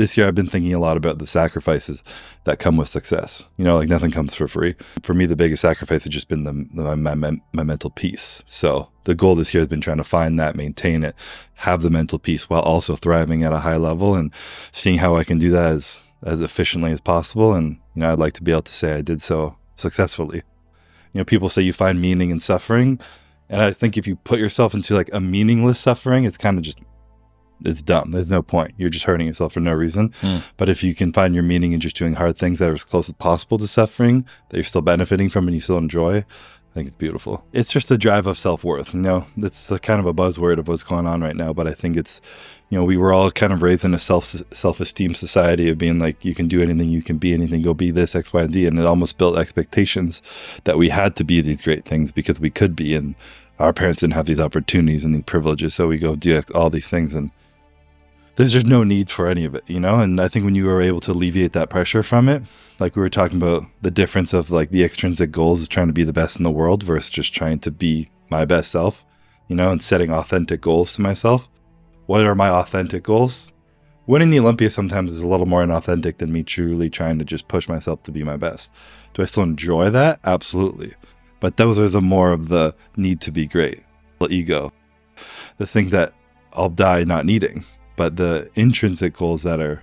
This year, I've been thinking a lot about the sacrifices that come with success. You know, like nothing comes for free. For me, the biggest sacrifice has just been my mental peace. So the goal this year has been trying to find that, maintain it, have the mental peace while also thriving at a high level, and seeing how I can do that as efficiently as possible. And, you know, I'd like to be able to say I did so successfully. You know, people say you find meaning in suffering. And I think if you put yourself into like a meaningless suffering, it's kind of just, it's dumb. There's no point. You're just hurting yourself for no reason. But if you can find your meaning in just doing hard things that are as close as possible to suffering, that you're still benefiting from and you still enjoy, I think it's beautiful. It's just a drive of self-worth. You know, it's a kind of a buzzword of what's going on right now, but I think it's, you know, we were all kind of raised in a self-esteem society of being like, you can do anything, you can be anything, go be this, X, Y, and Z. And it almost built expectations that we had to be these great things because we could be, and our parents didn't have these opportunities and these privileges. So we go do all these things, and there's just no need for any of it, you know? And I think when you were able to alleviate that pressure from it, like we were talking about the difference of like the extrinsic goals of trying to be the best in the world versus just trying to be my best self, you know, and setting authentic goals to myself. What are my authentic goals? Winning the Olympia sometimes is a little more inauthentic than me truly trying to just push myself to be my best. Do I still enjoy that? Absolutely. But those are the more of the need to be great, the ego, the thing that I'll die not needing. But the intrinsic goals that are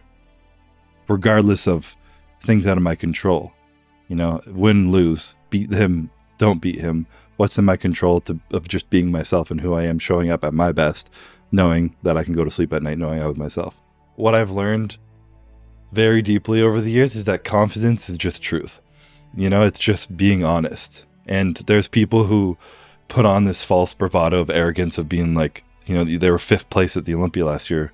regardless of things out of my control, you know, win, lose, beat him, don't beat him. What's in my control of just being myself and who I am, showing up at my best, knowing that I can go to sleep at night knowing I was myself. What I've learned very deeply over the years is that confidence is just truth. You know, it's just being honest. And there's people who put on this false bravado of arrogance of being like, you know, they were 5th place at the Olympia last year.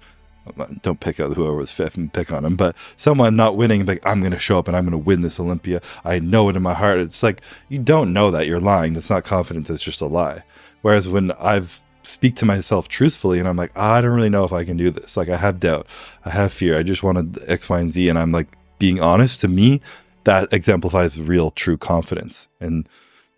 Don't pick out whoever was 5th and pick on them, but someone not winning, like, I'm going to show up and I'm going to win this Olympia. I know it in my heart. It's like, you don't know that, you're lying. That's not confidence. It's just a lie. Whereas when I've speak to myself truthfully and I'm like, I don't really know if I can do this. Like, I have doubt, I have fear. I just wanted X, Y, and Z. And I'm like being honest. To me, that exemplifies real, true confidence. And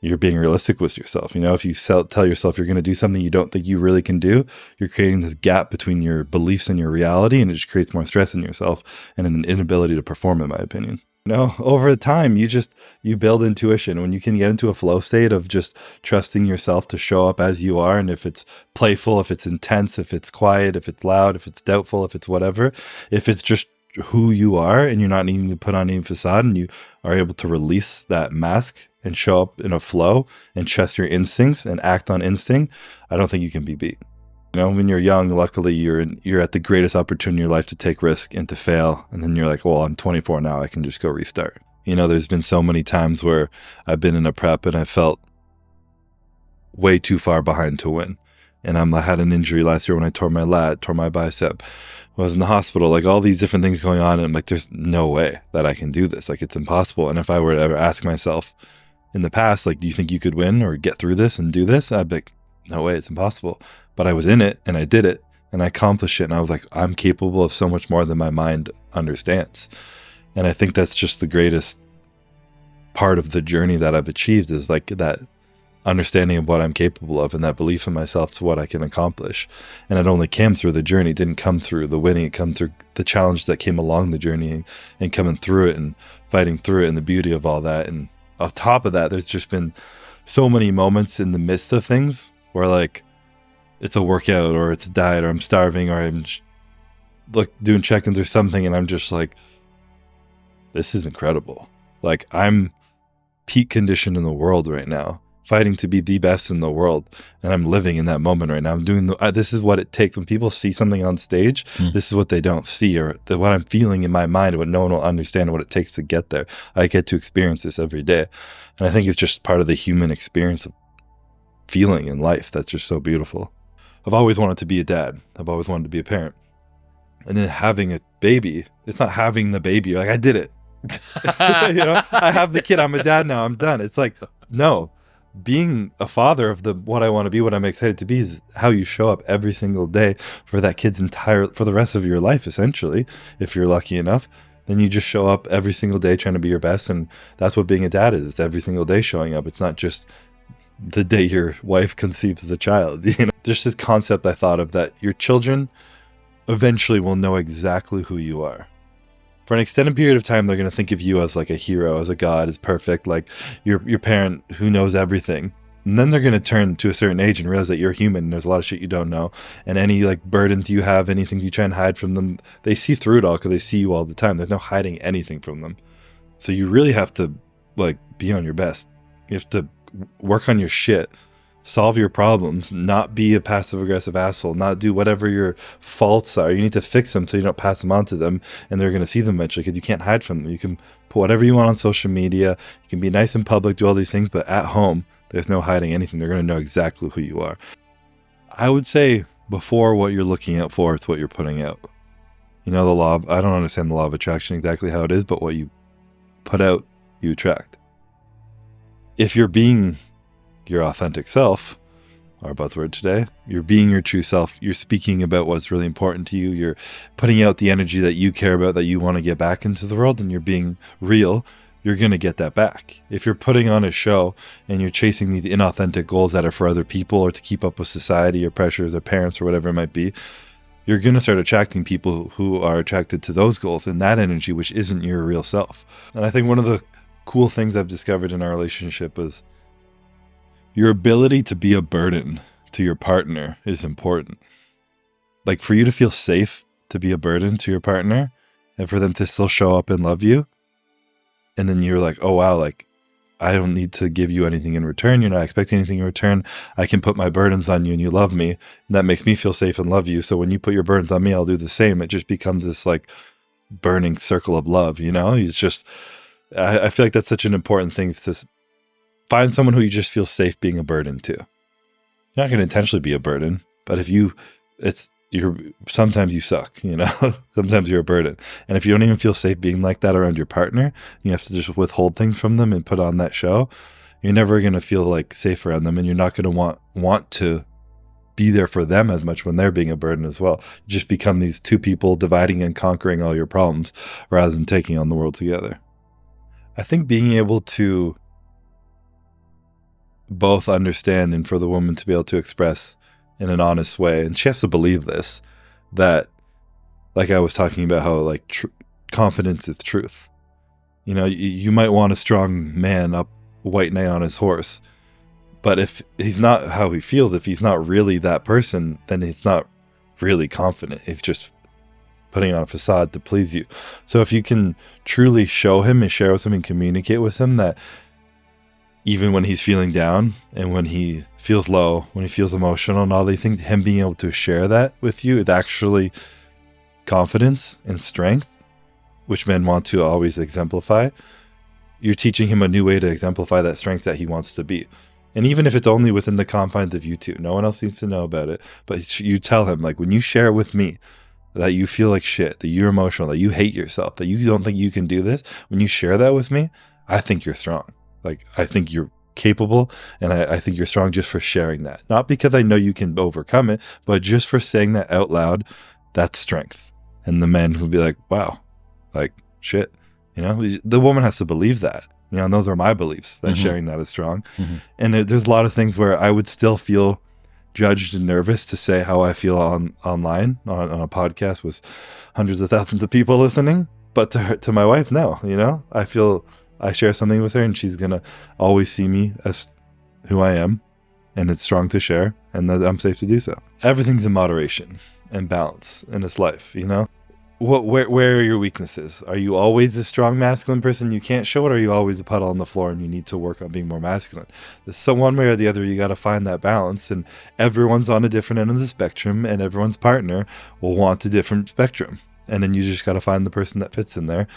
you're being realistic with yourself. You know, if you tell yourself you're going to do something you don't think you really can do, you're creating this gap between your beliefs and your reality, and it just creates more stress in yourself and an inability to perform, in my opinion. You know, over time, you build intuition. When you can get into a flow state of just trusting yourself to show up as you are, and if it's playful, if it's intense, if it's quiet, if it's loud, if it's doubtful, if it's whatever, if it's just who you are and you're not needing to put on any facade, and you are able to release that mask and show up in a flow and trust your instincts and act on instinct, I don't think you can be beat. You know, when you're young, luckily you're at the greatest opportunity in your life to take risk and to fail. And then you're like, well, I'm 24 now, I can just go restart. You know, there's been so many times where I've been in a prep and I felt way too far behind to win. And I had an injury last year when I tore my lat, tore my bicep. I was in the hospital, like all these different things going on. And I'm like, there's no way that I can do this. Like, it's impossible. And if I were to ever ask myself in the past, like, do you think you could win or get through this and do this? I'd be like, no way, it's impossible. But I was in it and I did it and I accomplished it. And I was like, I'm capable of so much more than my mind understands. And I think that's just the greatest part of the journey that I've achieved, is like that understanding of what I'm capable of and that belief in myself to what I can accomplish. And it only came through the journey. It didn't come through the winning. It came through the challenge that came along the journey and coming through it and fighting through it, and the beauty of all that. And on top of that, there's just been so many moments in the midst of things where, like, it's a workout or it's a diet or I'm starving or I'm doing check-ins or something, and I'm just like, this is incredible. Like, I'm peak condition in the world right now, fighting to be the best in the world, and I'm living in that moment right now. I'm doing this is what it takes. When people see something on stage, this is what they don't see, or what I'm feeling in my mind, what no one will understand what it takes to get there. I get to experience this every day, and I think it's just part of the human experience of feeling in life that's just so beautiful. I've always wanted to be a dad. I've always wanted to be a parent, and then having a baby, it's not having the baby. Like, I did it. You know, I have the kid. I'm a dad now. I'm done. It's like, no. Being a father of what I want to be, what I'm excited to be, is how you show up every single day for that kid's for the rest of your life, essentially. If you're lucky enough, then you just show up every single day trying to be your best. And that's what being a dad is. It's every single day showing up. It's not just the day your wife conceives the child. You know, there's this concept I thought of that your children eventually will know exactly who you are. For an extended period of time, they're going to think of you as like a hero, as a god, as perfect, like your parent who knows everything. And then they're going to turn to a certain age and realize that you're human and there's a lot of shit you don't know. And any like burdens you have, anything you try and hide from them, they see through it all because they see you all the time. There's no hiding anything from them. So you really have to like be on your best. You have to work on your shit, solve your problems, not be a passive aggressive asshole, not do whatever your faults are. You need to fix them so you don't pass them on to them and they're going to see them eventually because you can't hide from them. You can put whatever you want on social media. You can be nice in public, do all these things, but at home, there's no hiding anything. They're going to know exactly who you are. I would say before what you're looking out for, it's what you're putting out. You know, I don't understand the law of attraction exactly how it is, but what you put out, you attract. If you're being your authentic self, our buzzword today, you're being your true self, you're speaking about what's really important to you, you're putting out the energy that you care about, that you want to get back into the world, and you're being real, you're going to get that back. If you're putting on a show and you're chasing these inauthentic goals that are for other people or to keep up with society or pressures or parents or whatever it might be, you're going to start attracting people who are attracted to those goals and that energy, which isn't your real self. And I think one of the cool things I've discovered in our relationship is your ability to be a burden to your partner is important. Like for you to feel safe to be a burden to your partner and for them to still show up and love you. And then you're like, oh, wow, like I don't need to give you anything in return. You're not expecting anything in return. I can put my burdens on you and you love me. And that makes me feel safe and love you. So when you put your burdens on me, I'll do the same. It just becomes this like burning circle of love, you know? It's just, I feel like that's such an important thing to find someone who you just feel safe being a burden to. You're not going to intentionally be a burden, but if sometimes you suck, you know, sometimes you're a burden. And if you don't even feel safe being like that around your partner, you have to just withhold things from them and put on that show. You're never going to feel like safe around them. And you're not going to want to be there for them as much when they're being a burden as well. You just become these two people dividing and conquering all your problems rather than taking on the world together. I think being able to both understand and for the woman to be able to express in an honest way, and she has to believe this, that like I was talking about how like confidence is truth. You know, you might want a strong man up white knight on his horse, but if he's not how he feels, if he's not really that person, then he's not really confident. He's just putting on a facade to please you. So if you can truly show him and share with him and communicate with him that even when he's feeling down and when he feels low, when he feels emotional and all, they think him being able to share that with you is actually confidence and strength, which men want to always exemplify. You're teaching him a new way to exemplify that strength that he wants to be. And even if it's only within the confines of you two, no one else needs to know about it, but you tell him, like, when you share it with me, that you feel like shit, that you're emotional, that you hate yourself, that you don't think you can do this, when you share that with me, I think you're strong. Like, I think you're capable, and I think you're strong just for sharing that. Not because I know you can overcome it, but just for saying that out loud, that's strength. And the men will be like, wow, like, shit. You know, the woman has to believe that. You know, and those are my beliefs, that sharing that is strong. And there's a lot of things where I would still feel judged and nervous to say how I feel online on a podcast with hundreds of thousands of people listening. But to my wife, no, you know, I share something with her and she's going to always see me as who I am, and it's strong to share, and that I'm safe to do so. Everything's in moderation and balance in this life, you know? Where are your weaknesses? Are you always a strong masculine person you can't show it, or are you always a puddle on the floor and you need to work on being more masculine? So one way or the other, you got to find that balance, and everyone's on a different end of the spectrum, and everyone's partner will want a different spectrum. And then you just got to find the person that fits in there.